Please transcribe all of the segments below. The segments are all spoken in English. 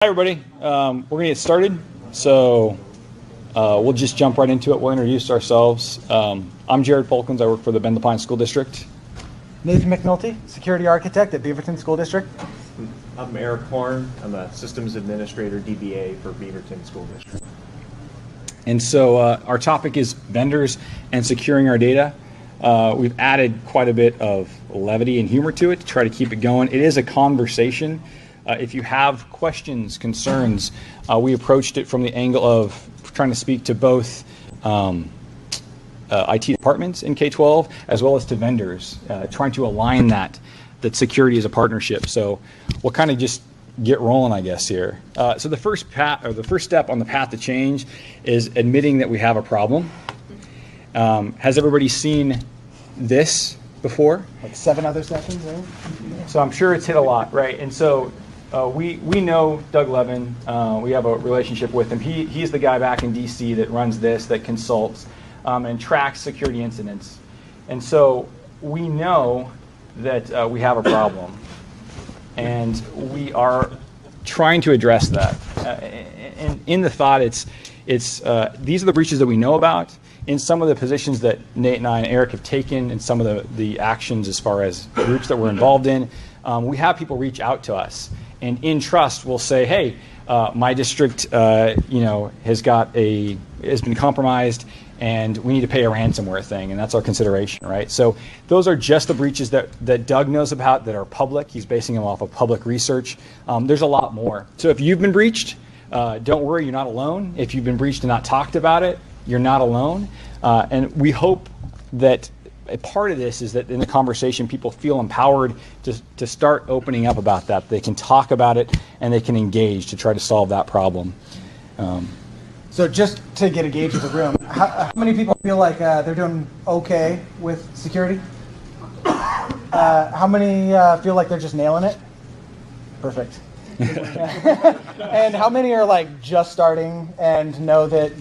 Hi, everybody. We're going to get started, so we'll just jump right into it. We'll introduce ourselves. I'm Jared Polkins. I work for the Bend Pine School District. Nathan McNulty, Security Architect at Beaverton School District. I'm Eric Horn. I'm a Systems Administrator, DBA, for Beaverton School District. And so our topic is vendors and securing our data. We've added quite a bit of levity and humor to it to try to keep it going. It is a conversation. If you have questions, concerns, we approached it from the angle of trying to speak to both IT departments in K-12 as well as to vendors, trying to align that security is a partnership. So we'll kind of just get rolling, I guess, here. So the first step on the path to change is admitting that we have a problem. Has everybody seen this before? Like 7 other sessions, right? So I'm sure it's hit a lot, right? And so we know Doug Levin. We have a relationship with him. He's the guy back in DC that runs this, that consults and tracks security incidents. And so we know that we have a problem, and we are trying to address that. And in the thought, it's these are the breaches that we know about. In some of the positions that Nate and I and Eric have taken, and some of the actions as far as groups that we're involved in, we have people reach out to us. And in trust, we'll say, hey, my district, has been compromised, and we need to pay a ransomware thing, and that's our consideration, right? So those are just the breaches that Doug knows about that are public. He's basing them off of public research. There's a lot more. So if you've been breached, don't worry, you're not alone. If you've been breached and not talked about it, you're not alone. And we hope that a part of this is that in the conversation, people feel empowered to start opening up about that. They can talk about it, and they can engage to try to solve that problem. So just to get a gauge of the room, how many people feel like they're doing okay with security? How many feel like they're just nailing it? Perfect. And how many are like just starting and know that,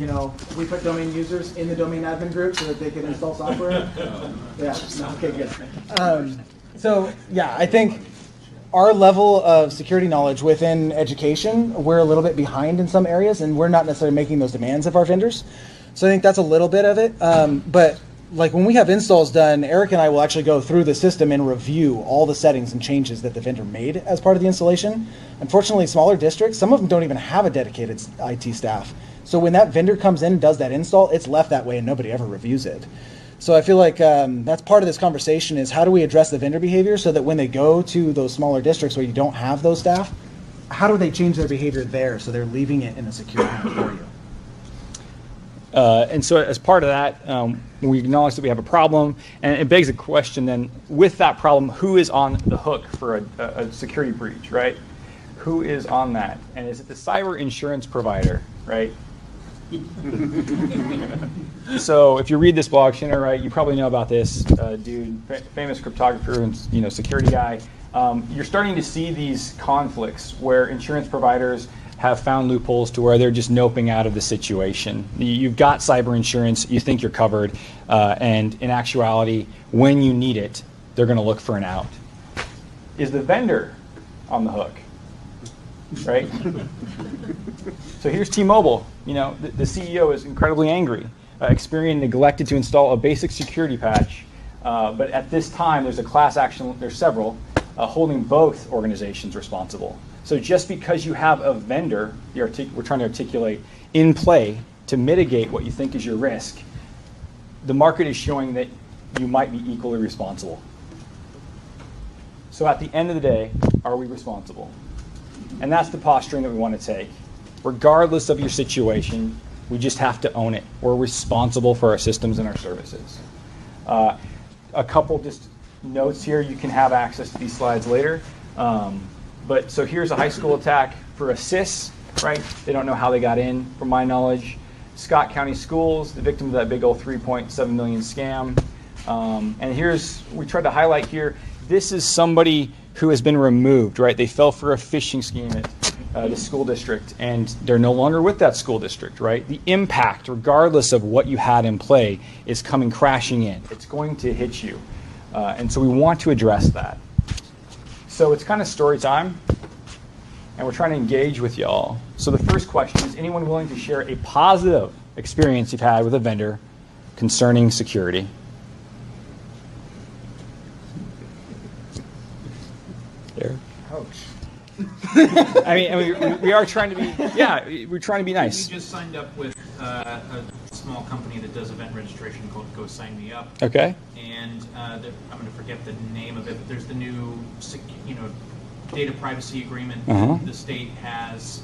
we put domain users in the domain admin group so that they can install software? Yeah, okay, good. So yeah, I think our level of security knowledge within education, we're a little bit behind in some areas, and we're not necessarily making those demands of our vendors. So I think that's a little bit of it. But like when we have installs done, Eric and I will actually go through the system and review all the settings and changes that the vendor made as part of the installation. Unfortunately, smaller districts, some of them don't even have a dedicated IT staff. So when that vendor comes in and does that install, it's left that way and nobody ever reviews it. So I feel like that's part of this conversation is how do we address the vendor behavior so that when they go to those smaller districts where you don't have those staff, how do they change their behavior there so they're leaving it in a secure hands for you? And so as part of that, we acknowledge that we have a problem, and it begs the question then, with that problem, who is on the hook for a security breach, right? Who is on that? And is it the cyber insurance provider, right? So if you read this blog, Shinner, right, you probably know about this dude, famous cryptographer and security guy. You're starting to see these conflicts where insurance providers have found loopholes to where they're just noping out of the situation. You've got cyber insurance, you think you're covered, and in actuality, when you need it, they're going to look for an out. Is the vendor on the hook, right? So here's T-Mobile. The CEO is incredibly angry. Experian neglected to install a basic security patch, but at this time, there's a class action, there's several, holding both organizations responsible. So just because you have a vendor, we're trying to articulate, in play to mitigate what you think is your risk, the market is showing that you might be equally responsible. So at the end of the day, are we responsible? And that's the posturing that we want to take. Regardless of your situation, we just have to own it. We're responsible for our systems and our services. A couple just notes here. You can have access to these slides later. But so here's a high school attack for a SIS, right? They don't know how they got in, from my knowledge. Scott County Schools, the victim of that big old 3.7 million scam. And we tried to highlight here, this is somebody who has been removed, right? They fell for a phishing scheme at the school district, and they're no longer with that school district, right? The impact, regardless of what you had in play, is coming crashing in. It's going to hit you. And so we want to address that. So it's kind of story time. and we're trying to engage with y'all. So the first question is, anyone willing to share a positive experience you've had with a vendor concerning security? There. Ouch. I mean, we are trying to be, we're trying to be nice. We just signed up with a small company that does event registration called Go Sign Me Up. Okay. And I'm going to forget the name of it, but there's the new, data privacy agreement the state has.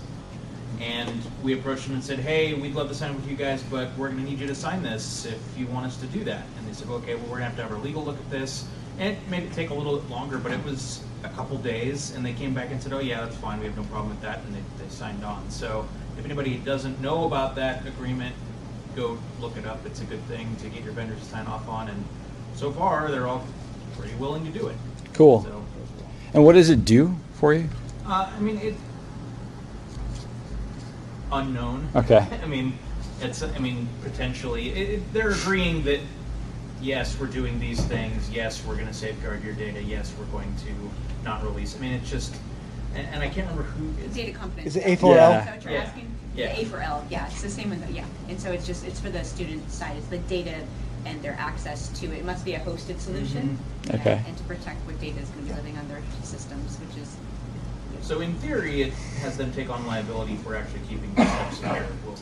And we approached them and said, hey, we'd love to sign up with you guys, but we're going to need you to sign this if you want us to do that. And they said, okay, well, we're going to have our legal look at this. And it made it take a little bit longer, but it was a couple days, and they came back and said, oh yeah, that's fine, we have no problem with that, and they signed on. So if anybody doesn't know about that agreement, go look it up. It's a good thing to get your vendors to sign off on, and so far they're all pretty willing to do it. Cool. So, and what does it do for you? it unknown. Okay. Potentially they're agreeing that yes, we're doing these things. Yes, we're going to safeguard your data. Yes, we're going to not release. It's just, and I can't remember who. Data confidentiality. Is it A4L? Yeah. Is that what you're asking? Yeah. The A4L, yeah, it's the same with yeah. And so it's for the student side. It's the data and their access to it. It must be a hosted solution. Okay. And to protect what data is going to be living on their systems, which is. So in theory, it has them take on liability for actually keeping the stuff secure. Well,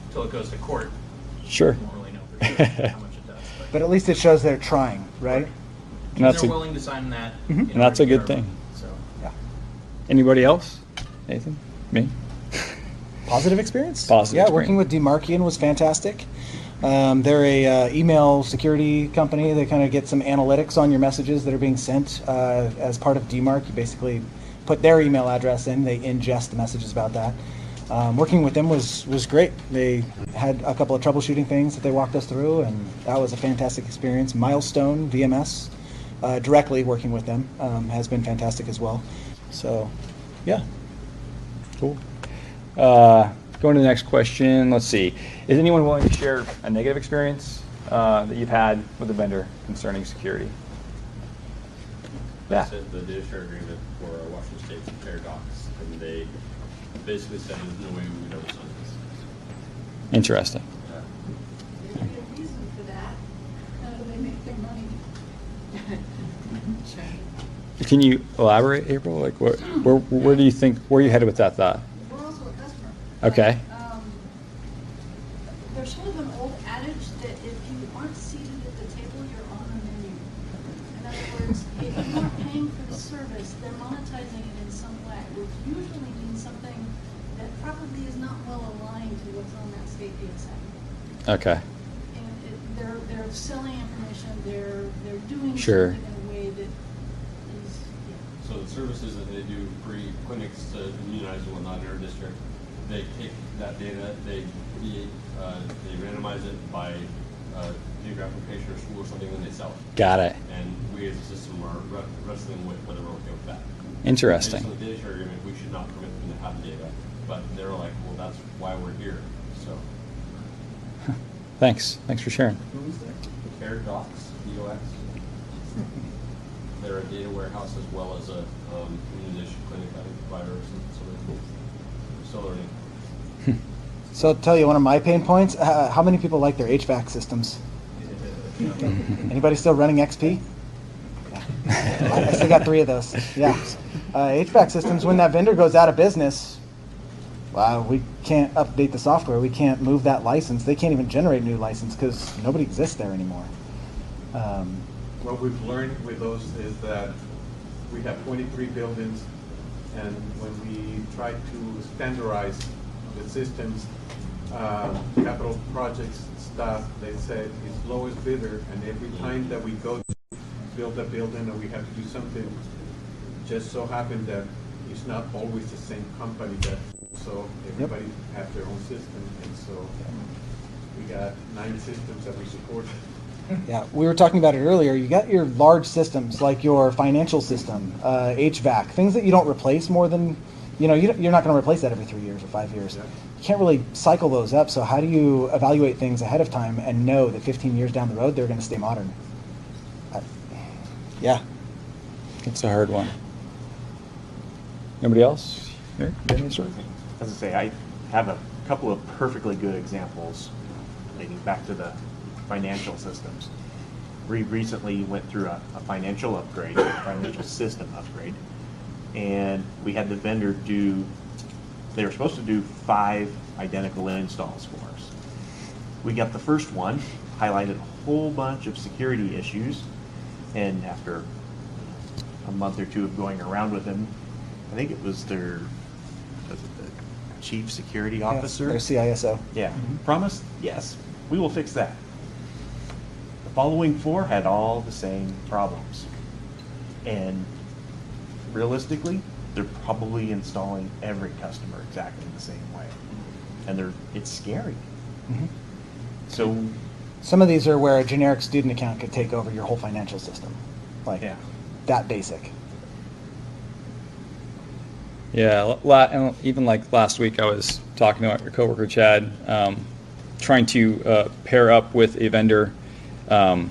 until it goes to court. Sure. We won't really know for sure how much it does. But at least it shows they're trying, right? And They're willing to sign that. And that's a good thing. So. Yeah. Anybody else? Nathan? Me? Positive experience? Positive Yeah, experience. working with Demarkian was fantastic. They're a email security company. They kind of get some analytics on your messages that are being sent as part of DMARC. You basically put their email address in. They ingest the messages about that. Working with them was great. They had a couple of troubleshooting things that they walked us through, and that was a fantastic experience. Milestone VMS, directly working with them, has been fantastic as well. So, yeah. Cool. Going to the next question. Let's see. Is anyone willing to share a negative experience that you've had with a vendor concerning security? Yeah. Said the data share agreement for Washington State's Paradox, and they basically said there's no way we would ever sign this. Interesting. There's a good reason for that. How do they make their money? Can you elaborate, April? Like, where do you think, where are you headed with that thought? We're also a customer. Okay. There's sort of an old adage that if you aren't seated at the table, you're on the menu. In other words, if you aren't paying for the service, they're monetizing it in some way, which usually means something that probably is not well aligned to what's on that state DSA. Okay. And they're selling information. They're doing Sure. something in a way that is. Yeah. So the services that they do, free clinics to immunize and whatnot in our district, they take that data, they randomize it by geographic location or school or something, then they sell it. Got it. And we as a system are wrestling with whether we're okay with that. Interesting. Based on the data share agreement, we should not permit them to have data, but they're like, well, that's why we're here. So. Thanks for sharing. Paradox, DOX. They're a data warehouse as well as a immunization clinic provider. So still learning. So I'll tell you one of my pain points. How many people like their HVAC systems? Anybody still running XP? Yeah. I still got 3 of those. Yeah. HVAC systems, when that vendor goes out of business, we can't update the software. We can't move that license. They can't even generate a new license because nobody exists there anymore. What we've learned with those is that we have 23 buildings, and when we try to standardize the systems, capital projects staff, they said it's lowest bidder, and every time that we go to build a building or we have to do something, just so happened that it's not always the same company that, so everybody has their own system, and so we got 9 systems that we support. Yeah, we were talking about it earlier. You got your large systems like your financial system, HVAC, things that you don't replace more than, you're not going to replace that every 3 years or 5 years. Yeah. You can't really cycle those up. So how do you evaluate things ahead of time and know that 15 years down the road they're going to stay modern? Yeah. It's a hard one. Anybody else? As I say, I have a couple of perfectly good examples dating back to the financial systems. We recently went through a financial upgrade, a financial system upgrade, and we had the vendor they were supposed to do 5 identical installs for us. We got the first one, highlighted a whole bunch of security issues, and after a month or two of going around with them, I think it was the chief security officer? Their CISO. Yeah. Promised, yes, we will fix that. The following 4 had all the same problems. And realistically, they're probably installing every customer exactly the same way. And it's scary. So Some of these are where a generic student account could take over your whole financial system. Like that basic. Yeah, and even like last week, I was talking to our coworker Chad, trying to pair up with a vendor, and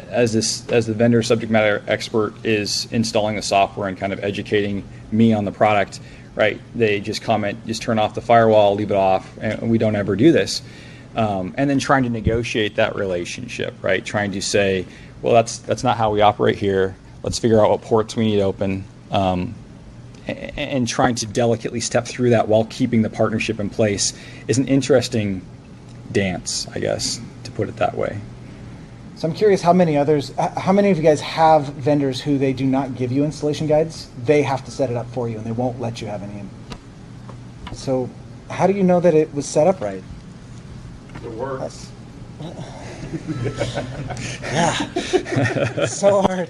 as the vendor subject matter expert is installing the software and kind of educating me on the product, right? They just comment, just turn off the firewall, leave it off, and we don't ever do this. And then trying to negotiate that relationship, right? Trying to say, well, that's not how we operate here. Let's figure out what ports we need open. And trying to delicately step through that while keeping the partnership in place is an interesting dance, I guess, to put it that way. So I'm curious how many of you guys have vendors who they do not give you installation guides? They have to set it up for you and they won't let you have any. So how do you know that it was set up right? It works. So hard.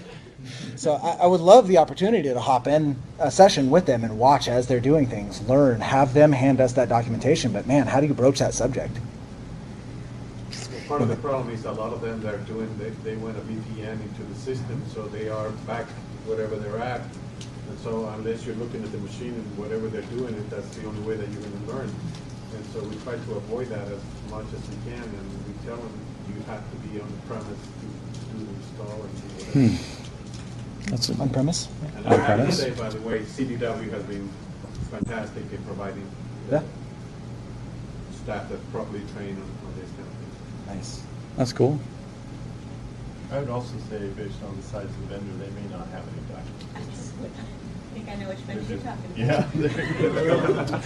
So I would love the opportunity to hop in a session with them and watch as they're doing things, learn, have them hand us that documentation. But man, how do you broach that subject? Well, part of the problem is a lot of them they're doing, they went a VPN into the system, so they are back wherever they're at. And so unless you're looking at the machine and whatever they're doing, that's the only way that you're going to learn. And so we try to avoid that as much as we can, and we tell them you have to be on the premise to do the install and do whatever. That's On premise? And I have to say, by the way, CDW has been fantastic in providing staff that's properly trained on this kind of thing. Nice. That's cool. I would also say, based on the size of the vendor, they may not have any documents. I think I know which vendor you're talking about. Yeah,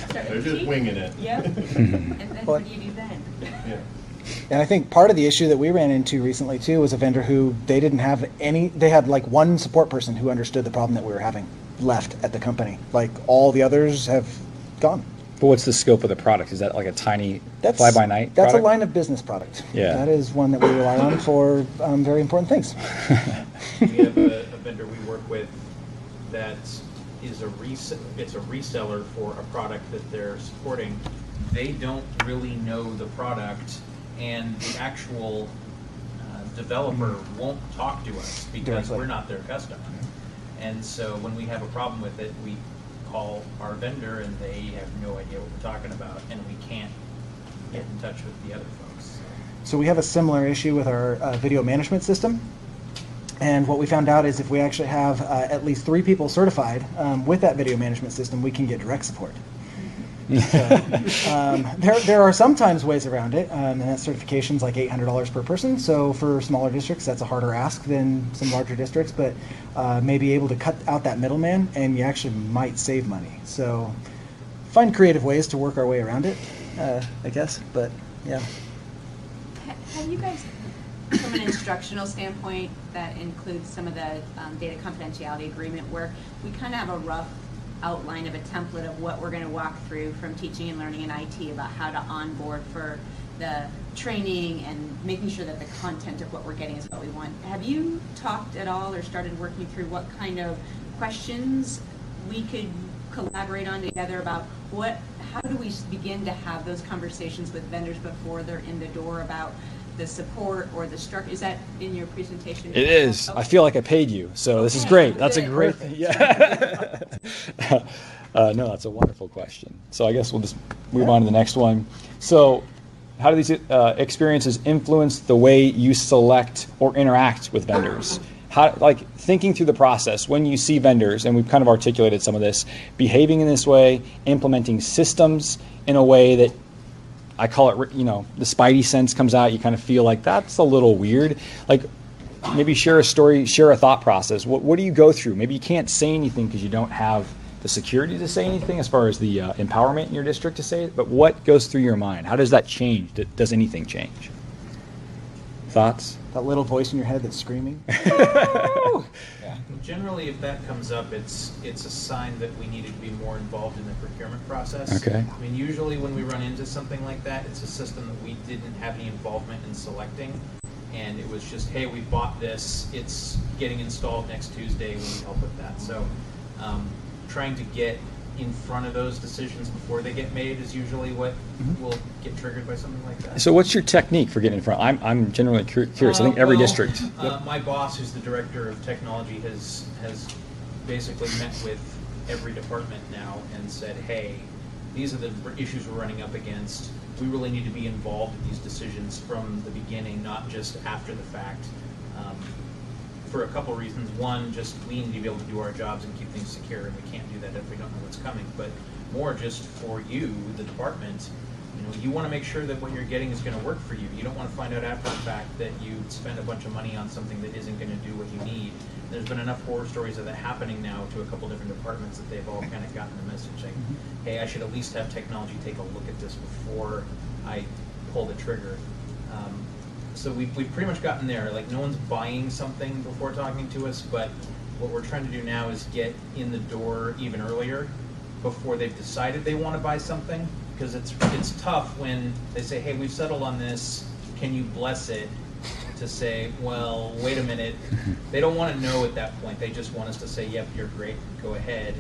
Start they're with just cheap. winging it. Yep. And then what do you do then? Yeah. And I think part of the issue that we ran into recently too was a vendor who they didn't have they had like one support person who understood the problem that we were having left at the company. Like all the others have gone. But what's the scope of the product? Is that like a tiny fly-by-night That's product? a line of business product. Yeah. That is one that we rely on for very important things. We have a vendor we work with that is it's a reseller for a product that they're supporting. They don't really know the product, and the actual developer won't talk to us because Directly. we're not their customer. And so when we have a problem with it, we call our vendor and they have no idea what we're talking about, and we can't get in touch with the other folks. So we have a similar issue with our video management system. And what we found out is if we actually have at least 3 people certified with that video management system, we can get direct support. So, there are sometimes ways around it, and that certification's like $800 per person. So for smaller districts, that's a harder ask than some larger districts, but may be able to cut out that middleman, and you actually might save money. So find creative ways to work our way around it, I guess. But yeah. Have you guys, from an instructional standpoint, that includes some of the data confidentiality agreement where we kind of have a rough outline of a template of what we're going to walk through from teaching and learning in IT about how to onboard for the training and making sure that the content of what we're getting is what we want. Have you talked at all or started working through what kind of questions we could collaborate on together about how do we begin to have those conversations with vendors before they're in the door about the support or the structure? Is that in your presentation? It is. Okay. I feel like I paid you, so this is great. That's a Good. great thing. Yeah. No, that's a wonderful question. So I guess we'll just move on to the next one. So how do these experiences influence the way you select or interact with vendors? how, like, thinking through the process when you see vendors, and we've kind of articulated some of this, behaving in this way, implementing systems in a way that I call it, you know, the spidey sense comes out. You kind of feel like that's a little weird. Like, maybe share a story, share a thought process. What do you go through? Maybe you can't say anything because you don't have the security to say anything as far as the empowerment in your district to say it, but what goes through your mind? How does that change? Does anything change? Thoughts? That little voice in your head that's screaming. Yeah. Generally, if that comes up, it's a sign that we need to be more involved in the procurement process. Okay. I mean, usually when we run into something like that, it's a system that we didn't have any involvement in selecting, and it was just, hey, we bought this, it's getting installed next Tuesday, we need help with that. So trying to get in front of those decisions before they get made is usually what will get triggered by something like that. So what's your technique for getting in front? I'm generally curious. I think every district. My boss, who's the director of technology, has basically met with every department now and said, hey, these are the issues we're running up against. We really need to be involved in these decisions from the beginning, not just after the fact. For a couple reasons. One, just we need to be able to do our jobs and keep things secure, and we can't do that if we don't know what's coming. But more just for you, the department, you know, you want to make sure that what you're getting is going to work for you. You don't want to find out after the fact that you spend a bunch of money on something that isn't going to do what you need. There's been enough horror stories of that happening now to a couple different departments that they've all kind of gotten the message like, hey, I should at least have technology take a look at this before I pull the trigger. So we've pretty much gotten there. Like, no one's buying something before talking to us, but what we're trying to do now is get in the door even earlier before they've decided they want to buy something, because it's tough when they say, hey, we've settled on this, can you bless it? To say, well, wait a minute. They don't want to know at that point. They just want us to say, yep, you're great, go ahead.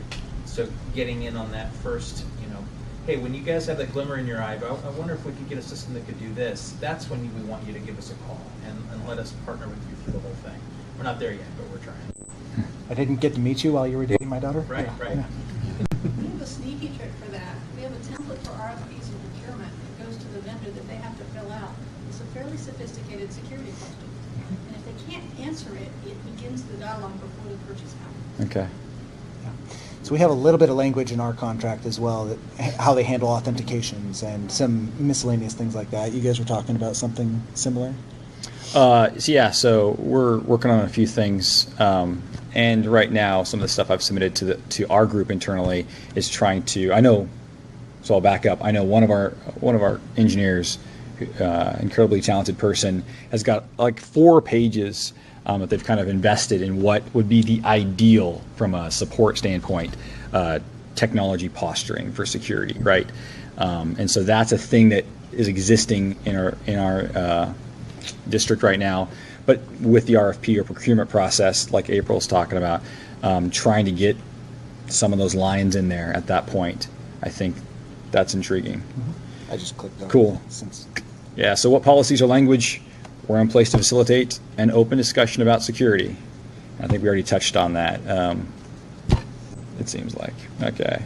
So getting in on that first, you know, hey, when you guys have that glimmer in your eye, I wonder if we could get a system that could do this. That's when we want you to give us a call and let us partner with you through the whole thing. We're not there yet, but we're trying. I didn't get to meet you while you were dating my daughter. Right, right. Yeah. We have a sneaky trick for that. We have a template for RFPs and procurement that goes to the vendor that they have to fill out. It's a fairly sophisticated security question. And if they can't answer it, it begins the dialogue before the purchase happens. Okay. So we have a little bit of language in our contract as well, that how they handle authentications and some miscellaneous things like that. You guys were talking about something similar? So we're working on a few things, and right now some of the stuff I've submitted to our group internally is trying to. So I'll back up. I know one of our engineers, incredibly talented person, has got like 4 pages that they've kind of invested in what would be the ideal from a support standpoint, technology posturing for security, right? And so that's a thing that is existing in our district right now. But with the RFP or procurement process, like April's talking about, trying to get some of those lines in there at that point, I think that's intriguing. I just clicked on Cool. Since Yeah, so what policies or language were in place to facilitate an open discussion about security? I think we already touched on that, it seems like. Okay.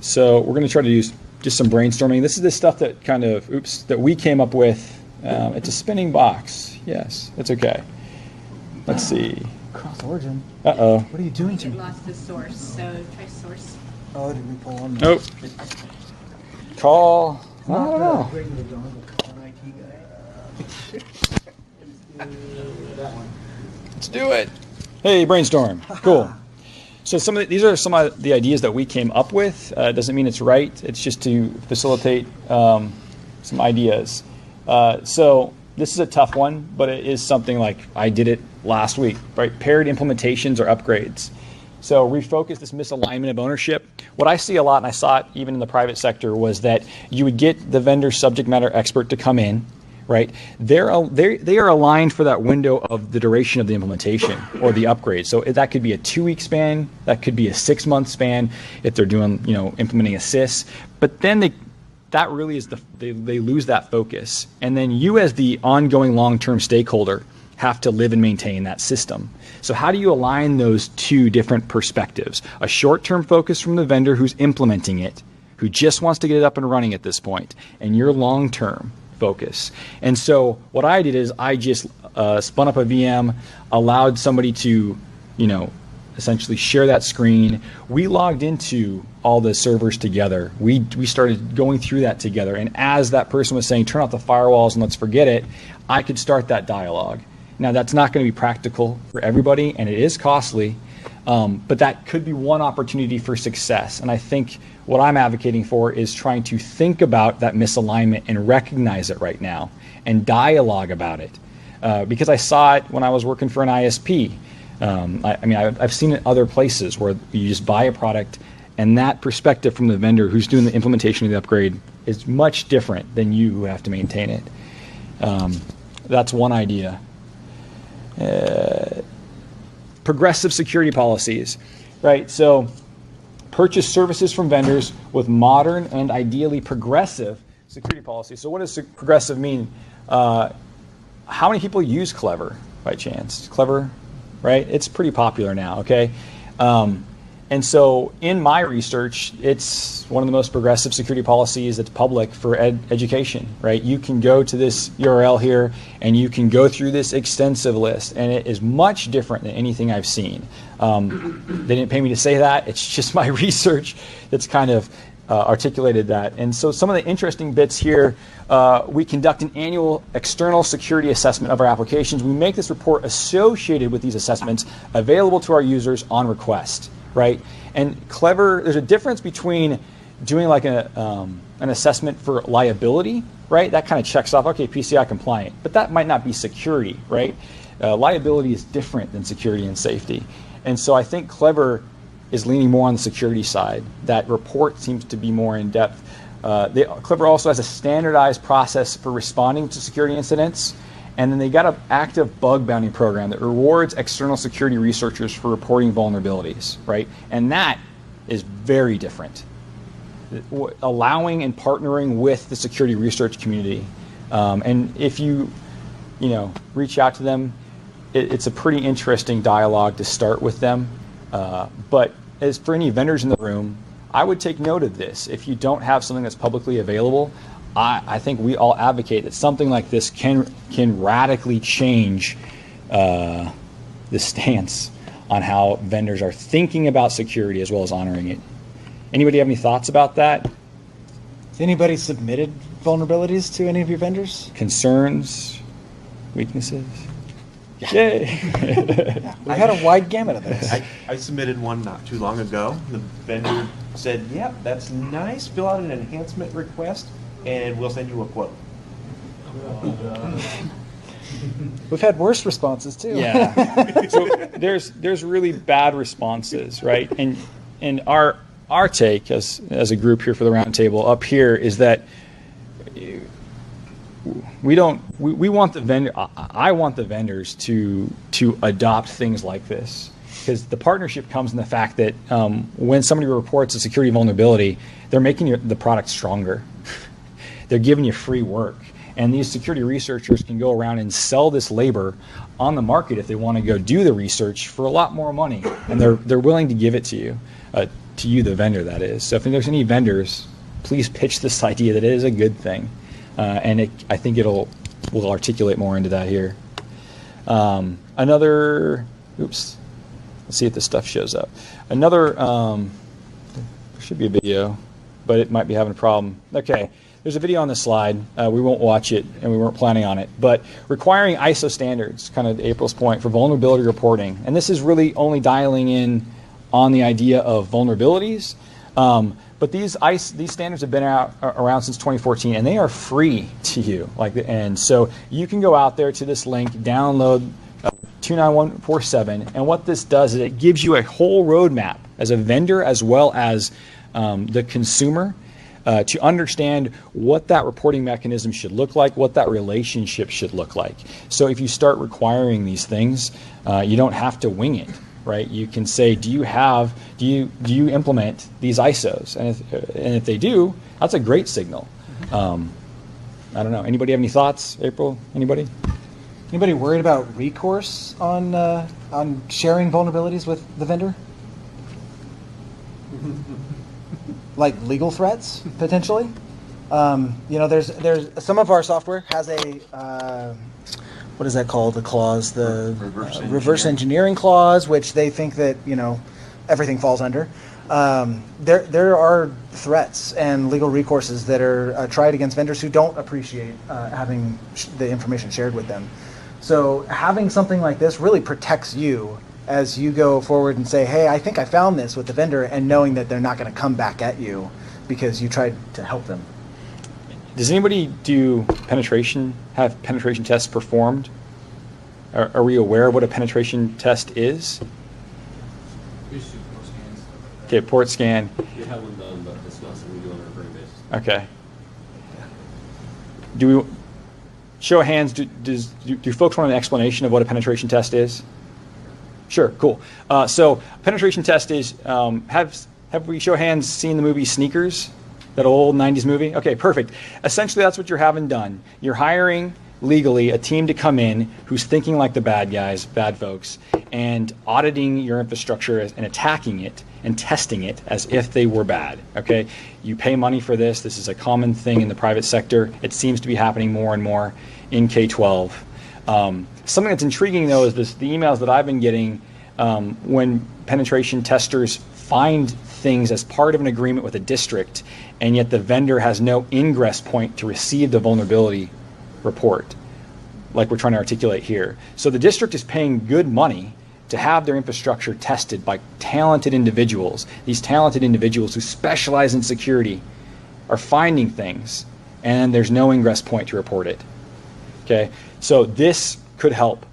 So we're going to try to do just some brainstorming. This is the stuff that kind of, that we came up with. It's a spinning box. Yes, it's okay. Let's see. cross origin. Uh-oh. What are you doing to We me? lost the source, so try source. Oh, did we pull on? Nope. Call. I Not don't know. the regular John, but an IT guy. That one. Let's do it. Hey, brainstorm. Cool. So these are some of the ideas that we came up with. Doesn't mean it's right. It's just to facilitate some ideas. So this is a tough one, but it is something like I did it last week, right? Paired implementations or upgrades. So refocus this misalignment of ownership. What I see a lot, and I saw it even in the private sector, was that you would get the vendor subject matter expert to come in, right? They are aligned for that window of the duration of the implementation or the upgrade. So that could be a 2-week span, that could be a 6-month span if they're doing, implementing a SIS. But then that really is they lose that focus. And then you as the ongoing long-term stakeholder have to live and maintain that system. So how do you align those two different perspectives? A short-term focus from the vendor who's implementing it, who just wants to get it up and running at this point, and your long-term focus. And so what I did is I just spun up a VM, allowed somebody to, essentially share that screen. We logged into all the servers together. We started going through that together. And as that person was saying, turn off the firewalls and let's forget it, I could start that dialogue. Now, that's not going to be practical for everybody, and it is costly, but that could be one opportunity for success. And I think what I'm advocating for is trying to think about that misalignment and recognize it right now and dialogue about it. Because I saw it when I was working for an ISP. I've seen it other places where you just buy a product, and that perspective from the vendor who's doing the implementation of the upgrade is much different than you who have to maintain it. That's one idea. Progressive security policies, right? So purchase services from vendors with modern and ideally progressive security policies. So what does progressive mean? How many people use Clever by chance? Clever, right? It's pretty popular now, okay? And so in my research, it's one of the most progressive security policies that's public for education, right? You can go to this URL here and you can go through this extensive list, and it is much different than anything I've seen. They didn't pay me to say that. It's just my research that's kind of articulated that. And so some of the interesting bits here, we conduct an annual external security assessment of our applications. We make this report associated with these assessments available to our users on request. Right, and Clever. There's a difference between doing like an assessment for liability, right? That kind of checks off, okay, PCI compliant, but that might not be security, right? Liability is different than security and safety, and so I think Clever is leaning more on the security side. That report seems to be more in depth. Clever also has a standardized process for responding to security incidents. And then they got an active bug bounty program that rewards external security researchers for reporting vulnerabilities, right? And that is very different. Allowing and partnering with the security research community. And if you reach out to them, it's a pretty interesting dialogue to start with them. But as for any vendors in the room, I would take note of this. If you don't have something that's publicly available, I think we all advocate that something like this can radically change the stance on how vendors are thinking about security as well as honoring it. Anybody have any thoughts about that? Has anybody submitted vulnerabilities to any of your vendors? Concerns? Weaknesses? Yay! We've had a wide gamut of those. I submitted one not too long ago. The vendor said, yep, that's nice. Fill out an enhancement request, and we'll send you a quote. We've had worse responses too. Yeah. So there's really bad responses, right? And our take as a group here for the roundtable up here is that we want the vendor. I want the vendors to adopt things like this, because the partnership comes in the fact that when somebody reports a security vulnerability, they're making the product stronger. They're giving you free work, and these security researchers can go around and sell this labor on the market if they want to go do the research for a lot more money, and they're willing to give it to you, the vendor, that is. So if there's any vendors, please pitch this idea that it is a good thing, and I think we'll articulate more into that here. Let's see if this stuff shows up. There should be a video, but it might be having a problem. Okay. There's a video on the slide. We won't watch it, and we weren't planning on it. But requiring ISO standards, kind of April's point, for vulnerability reporting. And this is really only dialing in on the idea of vulnerabilities. But these standards have been around since 2014, and they are free to you. And so you can go out there to this link, download 29147, and what this does is it gives you a whole roadmap as a vendor as well as the consumer. To understand what that reporting mechanism should look like, what that relationship should look like. So if you start requiring these things, you don't have to wing it, right? You can say, do you implement these ISOs? And if they do, that's a great signal. I don't know. Anybody have any thoughts? April? Anybody? Anybody worried about recourse on sharing vulnerabilities with the vendor? Like legal threats, potentially. There's some of our software has a what is that called? The clause, the Reverse engineering clause, which they think that everything falls under. There are threats and legal recourses that are tried against vendors who don't appreciate having the information shared with them. So having something like this really protects you as you go forward and say, hey, I think I found this with the vendor, and knowing that they're not going to come back at you because you tried to help them. Does anybody have penetration tests performed? Are we aware of what a penetration test is? We should port scans. Okay, port scan. We have one done, but it's not something we do on a recurring basis. Okay. Do we, show of hands, do folks want an explanation of what a penetration test is? Sure, cool. So penetration test is, have we, show of hands, seen the movie Sneakers? That old 90s movie? Okay, perfect. Essentially, that's what you're having done. You're hiring legally a team to come in who's thinking like the bad guys, bad folks, and auditing your infrastructure and attacking it and testing it as if they were bad. Okay, you pay money for this. This is a common thing in the private sector. It seems to be happening more and more in K-12. Something that's intriguing, though, is the emails that I've been getting when penetration testers find things as part of an agreement with a district, and yet the vendor has no ingress point to receive the vulnerability report, like we're trying to articulate here. So the district is paying good money to have their infrastructure tested by talented individuals. These talented individuals who specialize in security are finding things, and there's no ingress point to report it. Okay, so this could help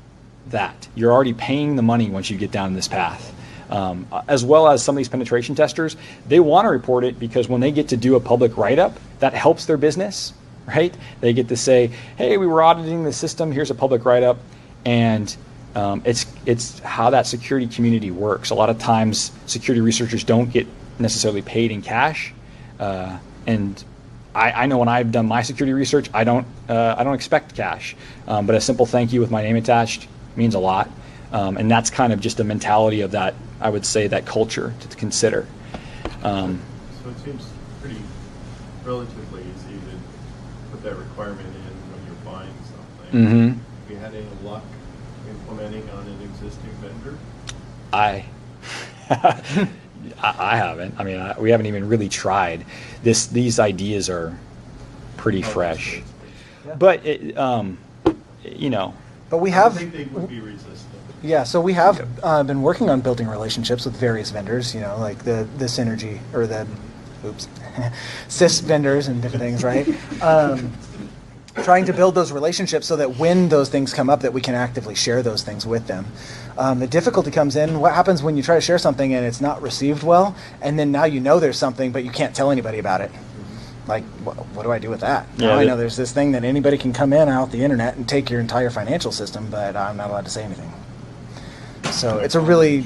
that. You're already paying the money once you get down this path. As well as some of these penetration testers, they want to report it because when they get to do a public write-up, that helps their business, right? They get to say, hey, we were auditing the system, here's a public write-up, and it's how that security community works. A lot of times, security researchers don't get necessarily paid in cash, and I know when I've done my security research, I don't expect cash, but a simple thank you with my name attached means a lot. And that's kind of just a mentality of that, I would say, that culture to consider. So it seems pretty relatively easy to put that requirement in when you're buying something. Mm-hmm. Have you had any luck implementing on an existing vendor? I haven't. I mean, we haven't even really tried. These ideas are pretty fresh. Yeah. But, But we I have... think they would be resistant. Yeah, so we have been working on building relationships with various vendors, like the Synergy, or the, CIS vendors and different things, right? Trying to build those relationships so that when those things come up, that we can actively share those things with them. The difficulty comes in, what happens when you try to share something and it's not received well, and then now there's something, but you can't tell anybody about it. Like, what do I do with that? Now I know there's this thing that anybody can come in out the internet and take your entire financial system, but I'm not allowed to say anything. So it's a really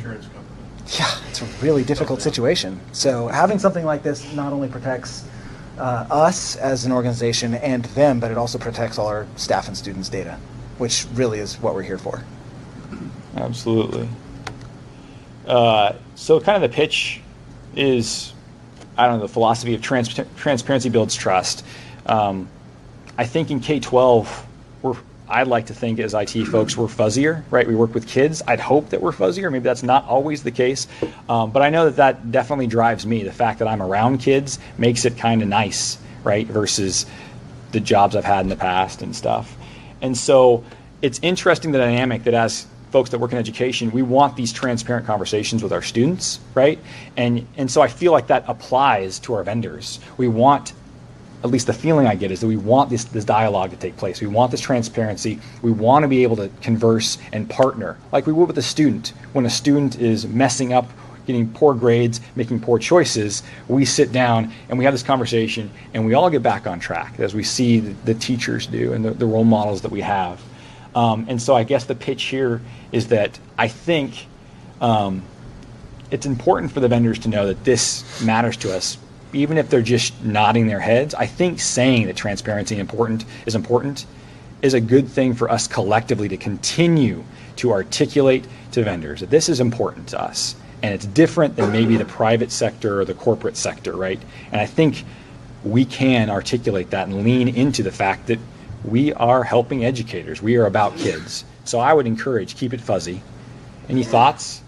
difficult situation. So having something like this not only protects us as an organization and them, but it also protects all our staff and students' data, which really is what we're here for. Absolutely. So kind of the pitch is, the philosophy of transparency builds trust. I think in K-12, I'd like to think as IT folks, we're fuzzier, right? We work with kids. I'd hope that we're fuzzier. Maybe that's not always the case. But I know that definitely drives me. The fact that I'm around kids makes it kind of nice, right? Versus the jobs I've had in the past and stuff. And so it's interesting, the dynamic that as folks that work in education, we want these transparent conversations with our students, right? And so I feel like that applies to our vendors. We want, at least the feeling I get is that we want this dialogue to take place. We want this transparency. We want to be able to converse and partner like we would with a student. When a student is messing up, getting poor grades, making poor choices, we sit down and we have this conversation and we all get back on track as we see the teachers do and the role models that we have. And so I guess the pitch here is that I think it's important for the vendors to know that this matters to us. Even if they're just nodding their heads, I think saying that transparency is important is a good thing for us collectively to continue to articulate to vendors that this is important to us. And it's different than maybe the private sector or the corporate sector, right? And I think we can articulate that and lean into the fact that We are helping educators. We are about kids. So I would encourage, keep it fuzzy. Any thoughts?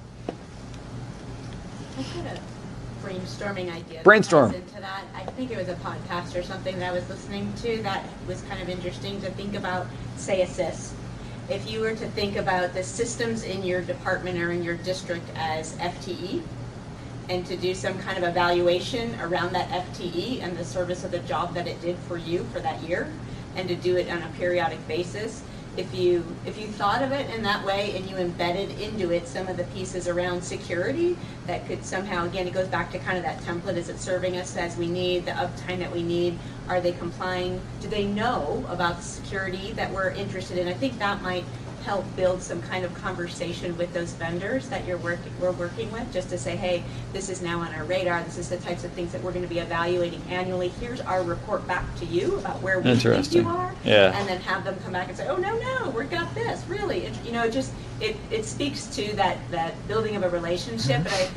I got a brainstorming idea. Brainstorm. That ties into that. I think it was a podcast or something that I was listening to that was kind of interesting to think about, say, assist. If you were to think about the systems in your department or in your district as FTE, and to do some kind of evaluation around that FTE and the service of the job that it did for you for that year, and to do it on a periodic basis. If you thought of it in that way and you embedded into it some of the pieces around security that could somehow, again, it goes back to kind of that template, is it serving us as we need, the uptime that we need, are they complying, do they know about the security that we're interested in? I think that might help build some kind of conversation with those vendors that we're working with, just to say, hey, this is now on our radar, this is the types of things that we're going to be evaluating annually, here's our report back to you about where we think you are, and then have them come back and say, oh, no, we got this, really. It speaks to that building of a relationship, but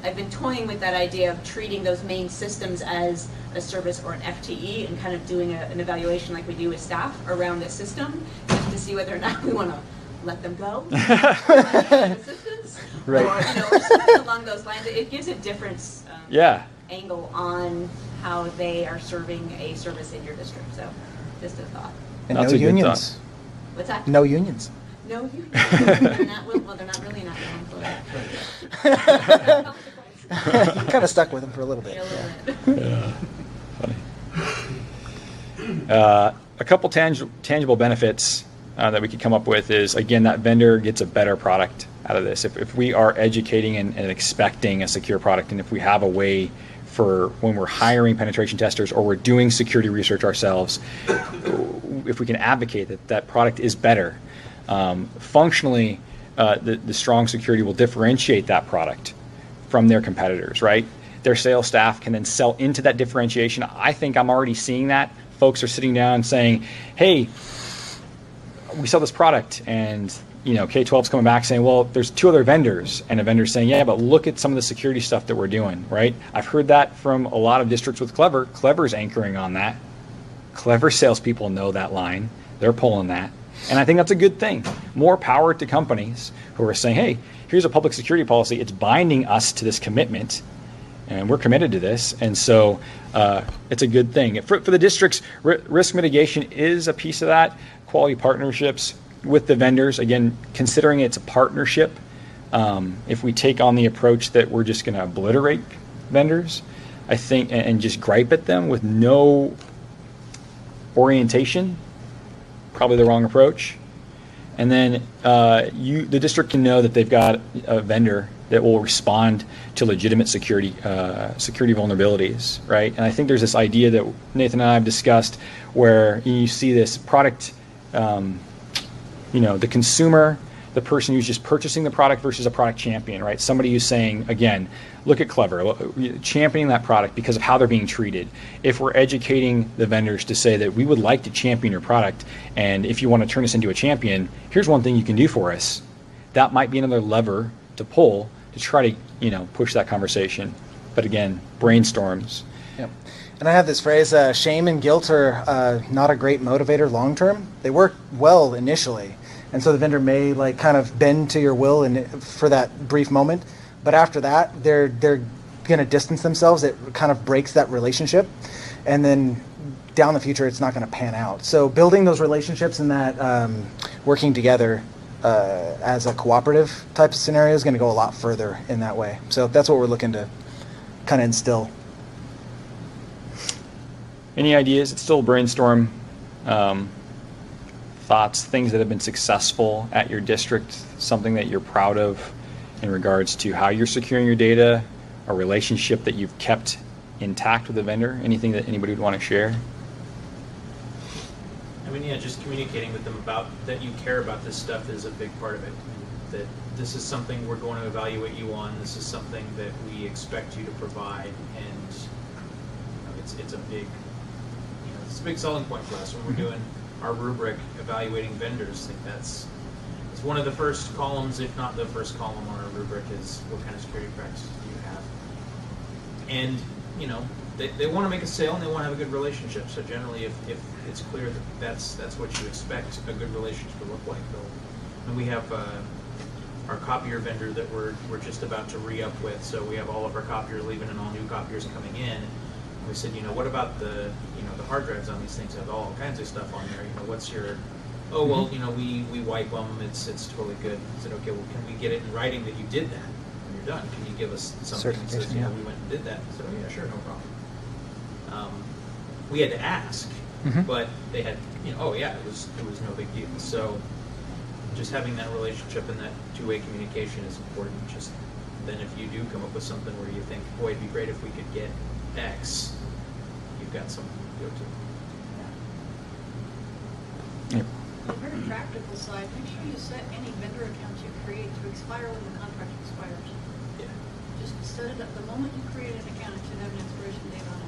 I've been toying with that idea of treating those main systems as a service or an FTE and kind of doing an evaluation like we do with staff around the system, just to see whether or not we want to let them go, assistance, right, or something along those lines. It gives a different angle on how they are serving a service in your district. So, just a thought. And That's no a good unions. thought. What's that? No unions. No unions. They're not really not employed. Kind of stuck with them for a little bit. Yeah. Funny. A couple tangible benefits that we could come up with is, again, that vendor gets a better product out of this. If we are educating and expecting a secure product, and if we have a way for when we're hiring penetration testers or we're doing security research ourselves, if we can advocate that that product is better, functionally, the strong security will differentiate that product from their competitors, right? Their sales staff can then sell into that differentiation. I think I'm already seeing that. Folks are sitting down saying, hey, we sell this product, and K-12's coming back saying, well, there's 2 other vendors, and a vendor's saying, yeah, but look at some of the security stuff that we're doing, right? I've heard that from a lot of districts with Clever. Clever's anchoring on that. Clever salespeople know that line. They're pulling that. And I think that's a good thing. More power to companies who are saying, hey, here's a public security policy. It's binding us to this commitment, and we're committed to this. And so it's a good thing. For the districts, risk mitigation is a piece of that. Quality partnerships with the vendors, again, considering it's a partnership. If we take on the approach that we're just going to obliterate vendors, I think, and just gripe at them with no orientation, probably the wrong approach. And then the district can know that they've got a vendor that will respond to legitimate security vulnerabilities, right? And I think there's this idea that Nathan and I have discussed where you see this product, the consumer, the person who's just purchasing the product versus a product champion, right? Somebody who's saying, again, look at Clever, championing that product because of how they're being treated. If we're educating the vendors to say that we would like to champion your product, and if you want to turn us into a champion, here's one thing you can do for us. That might be another lever to pull to try to, push that conversation. But again, brainstorms. Yep. And I have this phrase, shame and guilt are not a great motivator long term. They work well initially. And so the vendor may kind of bend to your will for that brief moment. But after that, they're going to distance themselves. It kind of breaks that relationship. And then down the future, it's not going to pan out. So building those relationships and that working together as a cooperative type of scenario is going to go a lot further in that way. So that's what we're looking to kind of instill. Any ideas? It's still a brainstorm. Thoughts, things that have been successful at your district, something that you're proud of in regards to how you're securing your data, a relationship that you've kept intact with the vendor, anything that anybody would want to share? I mean, yeah, just communicating with them about that you care about this stuff is a big part of it. That this is something we're going to evaluate you on. This is something that we expect you to provide, and it's a big, it's a big selling point for us when we're doing our rubric evaluating vendors. I think it's one of the first columns, if not the first column on our rubric, is what kind of security practices do you have. And they want to make a sale and they want to have a good relationship. So generally, if it's clear that that's what you expect a good relationship to look like, and we have our copier vendor that we're just about to re-up with. So we have all of our copiers leaving and all new copiers coming in. And we said, what about the the hard drives on these things have all kinds of stuff on there. What's your well, we wipe them. It's totally good. I said, okay, well, can we get it in writing that you did that when you're done? Can you give us something that says, we went and did that? So yeah, sure, no problem. We had to ask, but they had, oh yeah, it was no big deal. So just having that relationship and that two-way communication is important. Just then, if you do come up with something where you think, boy, it'd be great if we could get X, you've got something to go to. On the very practical side, make sure you set any vendor accounts you create to expire when the contract expires. Yeah. Just set it up. The moment you create an account, it should have an expiration date on it.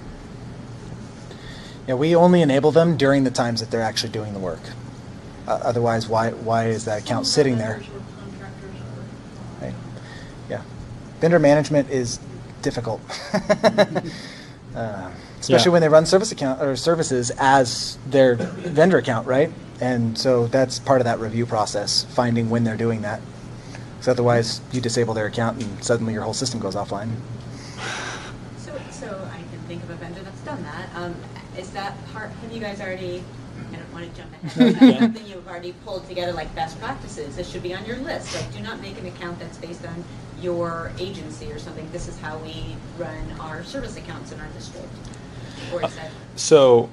Yeah, we only enable them during the times that they're actually doing the work. Otherwise, why is that account sitting there? Some of the vendors or contractors are, Right. Yeah. Vendor management is difficult. Especially when they run service account or services as their vendor account, right? And so that's part of that review process, finding when they're doing that. Because otherwise, you disable their account and suddenly your whole system goes offline. So I can think of a vendor that's done that. Is that part? Have you guys already? I don't want to jump ahead. Is that something you've already pulled together, like best practices? This should be on your list. Like, do not make an account that's based on your agency or something. This is how we run our service accounts in our district. Or is that? So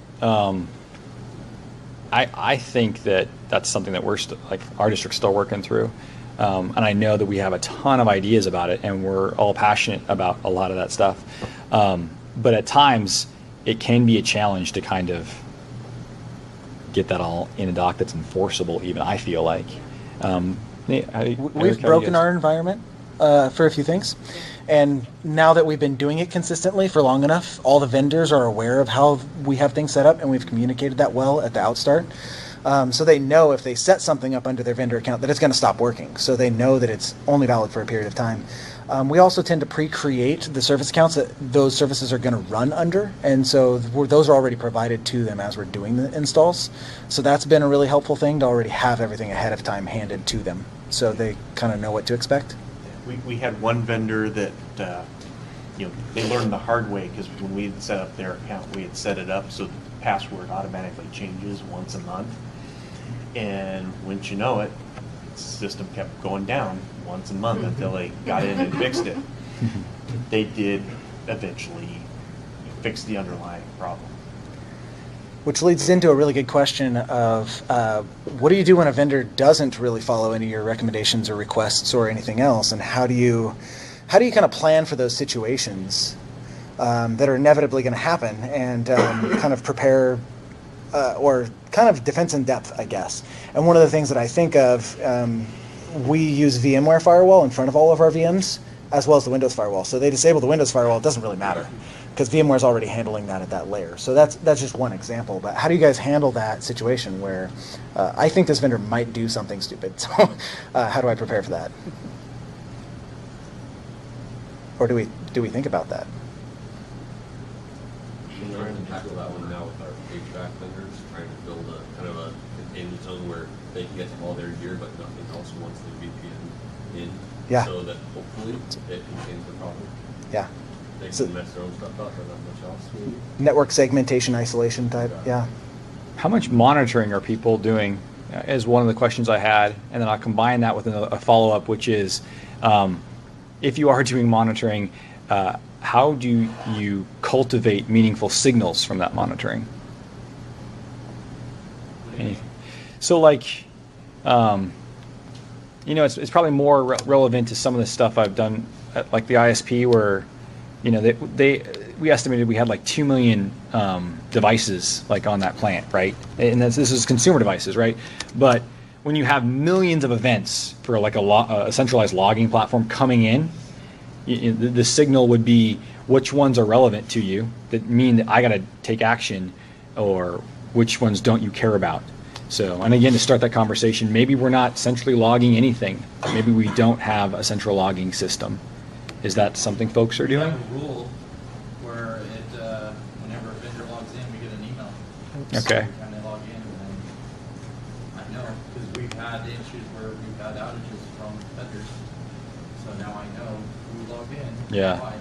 I think that's something that we're our district's still working through, and I know that we have a ton of ideas about it, and we're all passionate about a lot of that stuff. But at times, it can be a challenge to kind of get that all in a doc that's enforceable. Even I feel like we've broken our environment for a few things. And now that we've been doing it consistently for long enough, all the vendors are aware of how we have things set up, and we've communicated that well at the outstart. So they know if they set something up under their vendor account that it's going to stop working. So they know that it's only valid for a period of time. We also tend to pre-create the service accounts that those services are going to run under. And so those are already provided to them as we're doing the installs. So that's been a really helpful thing to already have everything ahead of time handed to them. So they kind of know what to expect. We had one vendor that, they learned the hard way, because when we had set up their account, we had set it up so the password automatically changes once a month. And once you know it, the system kept going down once a month until they got in and fixed it. They did eventually fix the underlying problem. Which leads into a really good question of what do you do when a vendor doesn't really follow any of your recommendations or requests or anything else, and how do you kind of plan for those situations that are inevitably going to happen, and kind of prepare or kind of defense in depth, I guess. And one of the things that I think of, we use VMware firewall in front of all of our VMs, as well as the Windows firewall. So they disable the Windows firewall, it doesn't really matter, because VMware is already handling that at that layer. So that's just one example. But how do you guys handle that situation where I think this vendor might do something stupid? So how do I prepare for that? Or do we think about that? We're trying to tackle that one now with our HVAC vendors, trying to build a kind of a containment zone where they can get to all their gear, but nothing else once the VPN in. Yeah. So that hopefully it contains the problem. Yeah. They So- can mess their own stuff up, but not much else. Network segmentation isolation type, yeah. How much monitoring are people doing is one of the questions I had, and then I'll combine that with a follow-up, which is, if you are doing monitoring, how do you cultivate meaningful signals from that monitoring? So it's probably more relevant to some of the stuff I've done at like the ISP, where we estimated we had like 2 million devices like on that plant, right? And this is consumer devices, right? But when you have millions of events for like a centralized logging platform coming in, the signal would be which ones are relevant to you that mean that I got to take action, or which ones don't you care about. So, and again, to start that conversation, maybe we're not centrally logging anything. Maybe we don't have a central logging system. Is that something folks are doing? We have a rule where it Okay. Every time they log in, and then I know, because we've had issues where we've had outages from vendors, so now I know who logged in. Yeah. Why.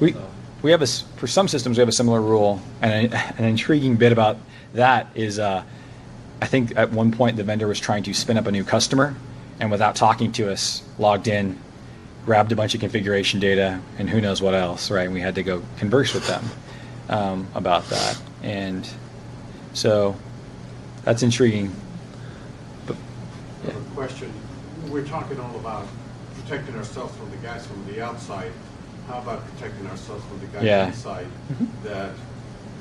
We So- we have for some systems we have a similar rule, and an intriguing bit about that is I think at one point the vendor was trying to spin up a new customer, and without talking to us, logged in, grabbed a bunch of configuration data, and who knows what else, right? And we had to go converse with them about that, and so that's intriguing. But I have a question. We're talking all about protecting ourselves from the guys from the outside. How about protecting ourselves from the guys Yeah. inside that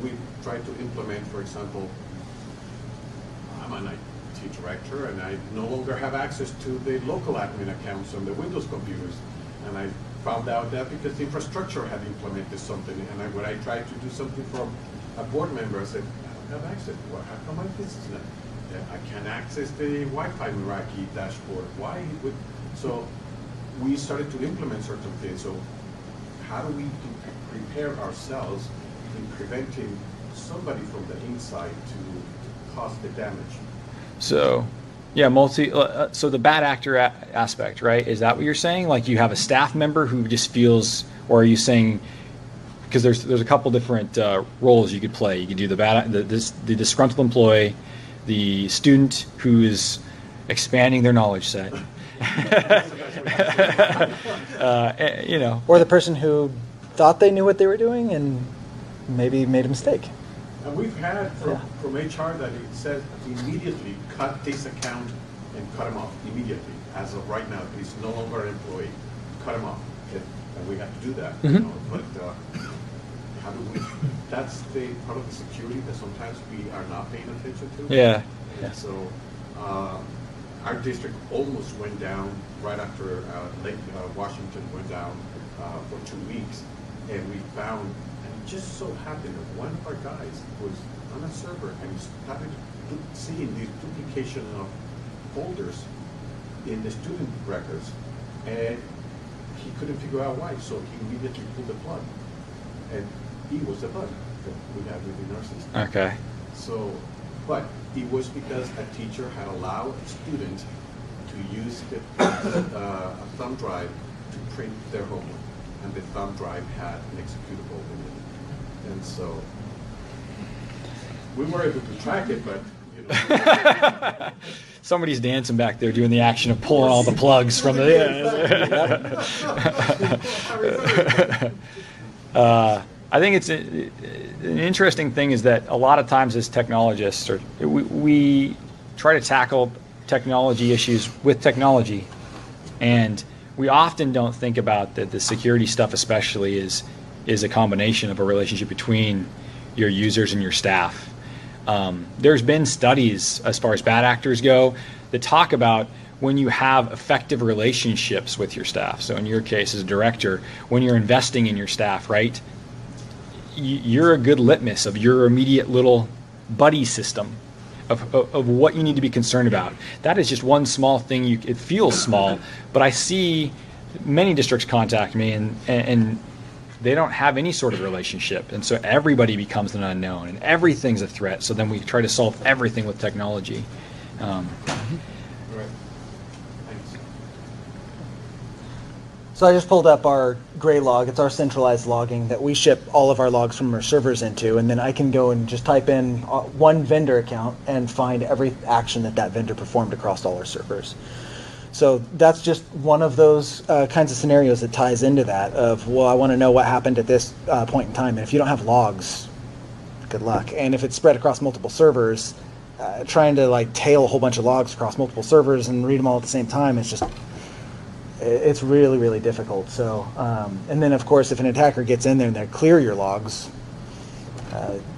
we try to implement? For example, I'm an IT director and I no longer have access to the local admin accounts on the Windows computers. And I found out that because the infrastructure had implemented something, and when I tried to do something from a board member, I said, I don't have access. Well, how come this is not? I can't access the Wi-Fi Meraki dashboard. Why would? So we started to implement certain things. So how do we prepare ourselves in preventing somebody from the inside to cause the damage? So, yeah, so the bad actor aspect, right? Is that what you're saying? Like you have a staff member who just feels, or are you saying, because there's a couple different roles you could play. You could do the disgruntled employee, the student who is expanding their knowledge set. Or the person who thought they knew what they were doing and maybe made a mistake. And we've had from HR that it says immediately cut this account and cut him off immediately. As of right now, he's no longer an employee. Cut him off, and we have to do that. But how do we? That's the part of the security that sometimes we are not paying attention to. Yeah. And so our district almost went down right after Lake Washington went down for 2 weeks, and we found. It just so happened that one of our guys was on a server and he started seeing these duplication of folders in the student records, and he couldn't figure out why, so he immediately pulled the plug, and he was the bug that we had within our system. Okay. So, but it was because a teacher had allowed a student to use a thumb drive to print their homework, and the thumb drive had an executable in it. And so we were able to track it, but Somebody's dancing back there doing the action of pulling all the plugs from the. I think it's an interesting thing is that a lot of times as technologists, we try to tackle technology issues with technology, and we often don't think about that the security stuff especially is a combination of a relationship between your users and your staff. There's been studies as far as bad actors go that talk about when you have effective relationships with your staff. So in your case as a director, when you're investing in your staff, right, you're a good litmus of your immediate little buddy system of what you need to be concerned about. That is just one small thing. It feels small, but I see many districts contact me and they don't have any sort of relationship, and so everybody becomes an unknown, and everything's a threat. So then we try to solve everything with technology. Right. Thanks. So I just pulled up our gray log. It's our centralized logging that we ship all of our logs from our servers into, and then I can go and just type in one vendor account and find every action that vendor performed across all our servers. So that's just one of those kinds of scenarios that ties into that of, well, I want to know what happened at this point in time. And if you don't have logs, good luck. And if it's spread across multiple servers, trying to tail a whole bunch of logs across multiple servers and read them all at the same time, it's really, really difficult. So, and then of course, if an attacker gets in there and they clear your logs,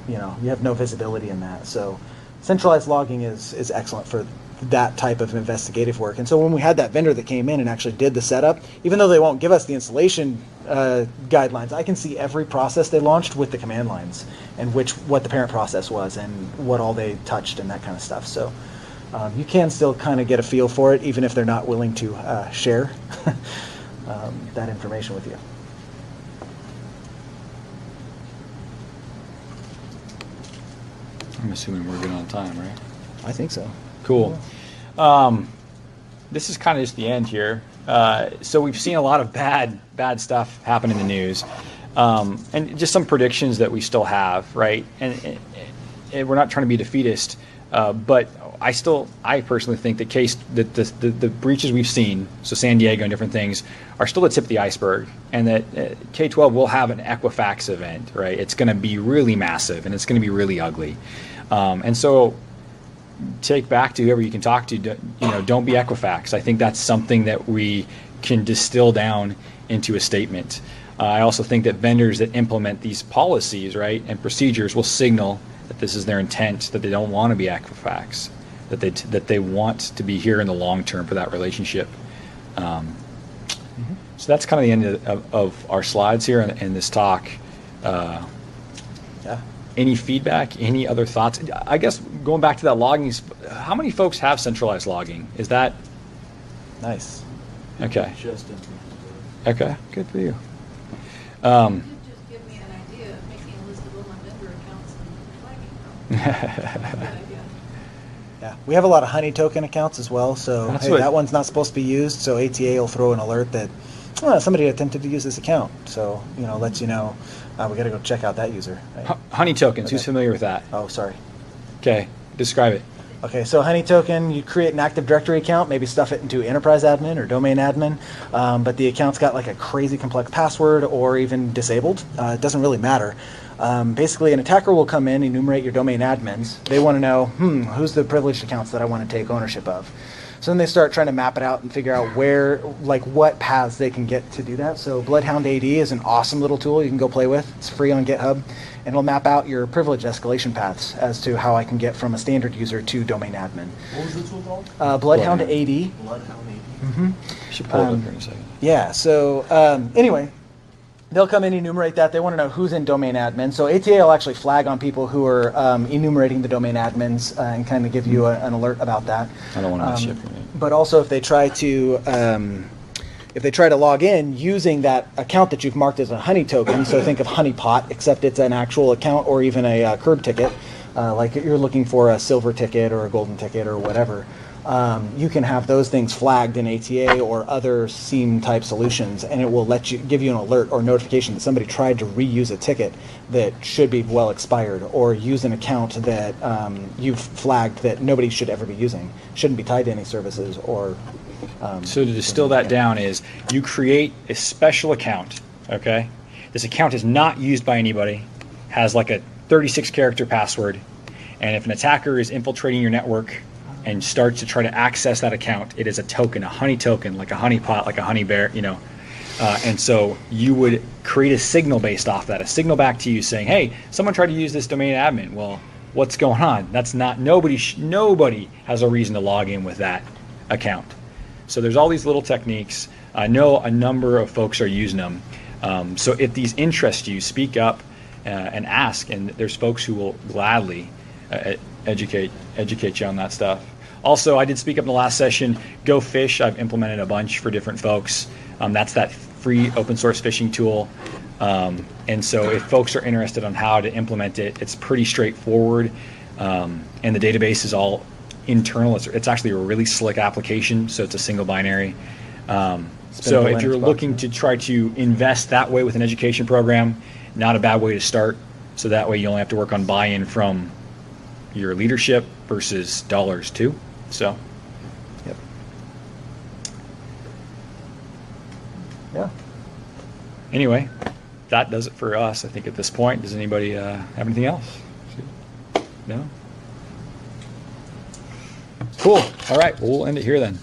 you have no visibility in that. So centralized logging is excellent for that type of investigative work. And so when we had that vendor that came in and actually did the setup, even though they won't give us the installation guidelines, I can see every process they launched with the command lines and what the parent process was and what all they touched and that kind of stuff. So you can still kind of get a feel for it, even if they're not willing to share that information with you. I'm assuming we're good on time, right? I think so. Cool. This is kind of just the end here. So we've seen a lot of bad stuff happen in the news, and just some predictions that we still have, right? And we're not trying to be defeatist, but I personally think that the breaches we've seen, so San Diego and different things, are still the tip of the iceberg, and that K-12 will have an Equifax event, right? It's going to be really massive, and it's going to be really ugly, and so take back to whoever you can talk to, don't be Equifax. I think that's something that we can distill down into a statement. I also think that vendors that implement these policies, right, and procedures will signal that this is their intent, that they don't want to be Equifax, that they want to be here in the long term for that relationship. So that's kind of the end of our slides here in this talk. Yeah. Any feedback? Any other thoughts? I guess going back to that logging, how many folks have centralized logging? Is that Nice. okay? Just in. Okay, good for you. You did just give me an idea of making a list of all my vendor accounts and flagging them. Good idea. Yeah, we have a lot of honey token accounts as well, so That's hey, what- that one's not supposed to be used, so ATA will throw an alert that somebody attempted to use this account. So, lets you know, we got to go check out that user. Right? Honey tokens. Who's Okay. familiar with that? Oh, sorry. Okay, describe it. Okay, so honey token, you create an Active Directory account, maybe stuff it into enterprise admin or domain admin, but the account's got like a crazy complex password or even disabled. It doesn't really matter. Basically, an attacker will come in, enumerate your domain admins. They want to know, who's the privileged accounts that I want to take ownership of. So then they start trying to map it out and figure out what paths they can get to do that. So Bloodhound AD is an awesome little tool you can go play with. It's free on GitHub, and it'll map out your privilege escalation paths as to how I can get from a standard user to domain admin. What was the tool called? Bloodhound AD. Bloodhound AD. Mm-hmm. Should pull it up here in a second. Yeah, so anyway, they'll come in, enumerate that. They want to know who's in domain admin. So ATA will actually flag on people who are enumerating the domain admins and kind of give you an alert about that. I don't want to miss shit from you. But also, if they try to log in using that account that you've marked as a honey token, so think of honeypot, except it's an actual account or even a curb ticket, like you're looking for a silver ticket or a golden ticket or whatever. You can have those things flagged in ATA or other SIEM type solutions, and it will give you an alert or notification that somebody tried to reuse a ticket that should be well expired, or use an account that you've flagged that nobody should ever be using, shouldn't be tied to any services or. So to distill that down is you create a special account, okay? This account is not used by anybody, has like a 36-character password, and if an attacker is infiltrating your network and starts to try to access that account, it is a token, a honey token, like a honey pot, like a honey bear, and so you would create a signal based off that, a signal back to you saying, hey, someone tried to use this domain admin. Well, what's going on? That's not, nobody has a reason to log in with that account. So there's all these little techniques. I know a number of folks are using them. So if these interest you, speak up and ask, and there's folks who will gladly educate you on that stuff. Also, I did speak up in the last session, Go Fish. I've implemented a bunch for different folks. That's that free open source phishing tool. And so if folks are interested on how to implement it, it's pretty straightforward. And the database is all internal. It's actually a really slick application, so it's a single binary. So if you're looking to try to invest that way with an education program, not a bad way to start. So that way you only have to work on buy-in from your leadership versus dollars too. So, Yep. Yeah. Anyway, that does it for us, I think, at this point. Does anybody have anything else? No? Cool. All right. Well, we'll end it here then.